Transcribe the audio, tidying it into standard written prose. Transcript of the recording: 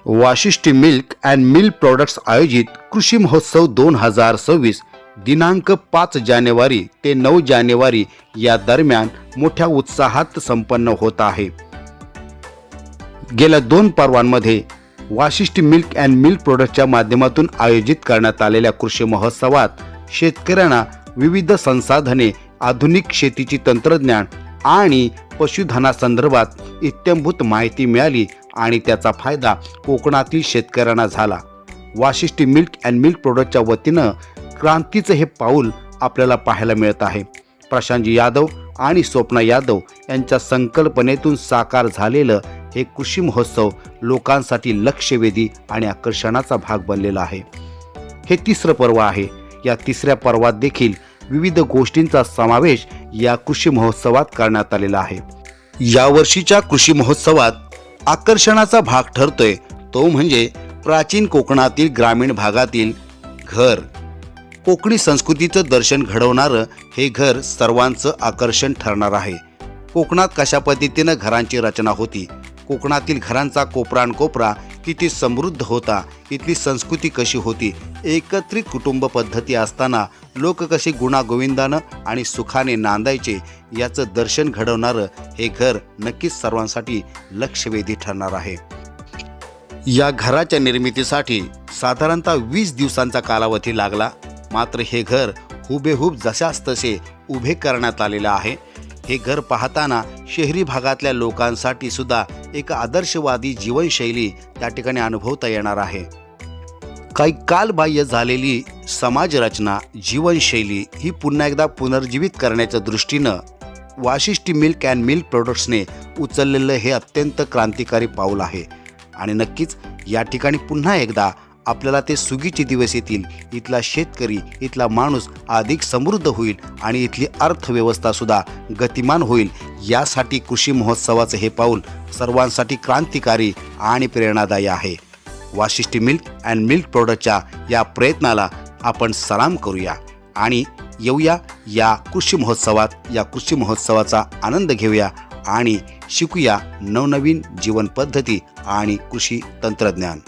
Vashishti milk and milk products आयोजित कृषी महोत्सव 2026 दिनांक 5 जानेवारी ते 9 जानेवारी या दरम्यान मोठ्या उत्साहात संपन्न होत आहे। गेल्या 2 पर्वांमध्ये वाशिष्ठी मिल्क अँड मिल्क प्रोडक्ट्सच्या माध्यमातून आयोजित करण्यात आलेल्या कृषी महोत्सवात शेतकऱ्यांना विविध संसाधने, आधुनिक शेतीची तंत्रज्ञान आणि पशुधनासंदर्भात इत्थंभूत माहिती मिळाली आणि त्याचा फायदा कोकणातील शेतकऱ्यांना झाला। वाशिष्ठी मिल्क अँड मिल्क प्रोडक्टच्या वतीनं क्रांतीचं हे पाऊल आपल्याला पाहायला मिळत आहे। प्रशांत यादव आणि स्वप्ना यादव यांच्या संकल्पनेतून साकार झालेलं हे कृषी महोत्सव लोकांसाठी लक्षवेधी आणि आकर्षणाचा भाग बनलेला आहे। हे तिसरं पर्व आहे। या तिसऱ्या पर्वात देखील विविध गोष्टींचा समावेश या कृषी महोत्सवात करण्यात आलेला आहे। यावर्षीच्या कृषी महोत्सवात आकर्षणाचा भाग ठरतोय तो म्हणजे प्राचीन कोकणातील ग्रामीण भागातील घर। कोकणी संस्कृतीचं दर्शन घडवणारं हे घर सर्वांचं आकर्षण ठरणार आहे। कोकणात कशा पद्धतीनं घरांची रचना होती, कोकणातील घरांचा कोपरानकोपरा किती समृद्ध होता, इथली संस्कृती कशी होती, एकत्रित कुटुंब पद्धती असताना लोक कसे गुणागोविंदानं आणि सुखाने नांदायचे याचं दर्शन घडवणारं हे घर नक्कीच सर्वांसाठी लक्षवेधी ठरणार आहे। या घराच्या निर्मितीसाठी साधारणतः 20 दिवसांचा कालावधी लागला, मात्र हे घर हुबेहूब जशास तसे उभे करण्यात आलेलं आहे। हे घर पाहताना शहरी भागातल्या लोकांसाठी सुद्धा एक आदर्शवादी जीवनशैली त्या ठिकाणी अनुभवता येणार आहे। काही कालबाह्य झालेली समाजरचना, जीवनशैली ही पुन्हा एकदा पुनर्जीवित करण्याच्या दृष्टीनं वाशिष्ठी मिल्क अँड मिल्क प्रोडक्ट्सने उचललेलं हे अत्यंत क्रांतिकारी पाऊल आहे आणि नक्कीच या ठिकाणी पुन्हा एकदा आपल्याला ते सुगीचे दिवस येतील। इथला शेतकरी, इथला माणूस अधिक समृद्ध होईल आणि इथली अर्थव्यवस्था सुद्धा गतिमान होईल। यासाठी कृषी महोत्सवाचं हे पाऊल सर्वांसाठी क्रांतिकारी आणि प्रेरणादायी आहे। वाशिष्ठी मिल्क अँड मिल्क प्रोडक्टच्या या प्रयत्नाला आपण सलाम करूया आणि येऊया या कृषी महोत्सवाचा आनंद घेऊया आणि शिकूया नवनवीन जीवन पद्धती आणि कृषी तंत्रज्ञान।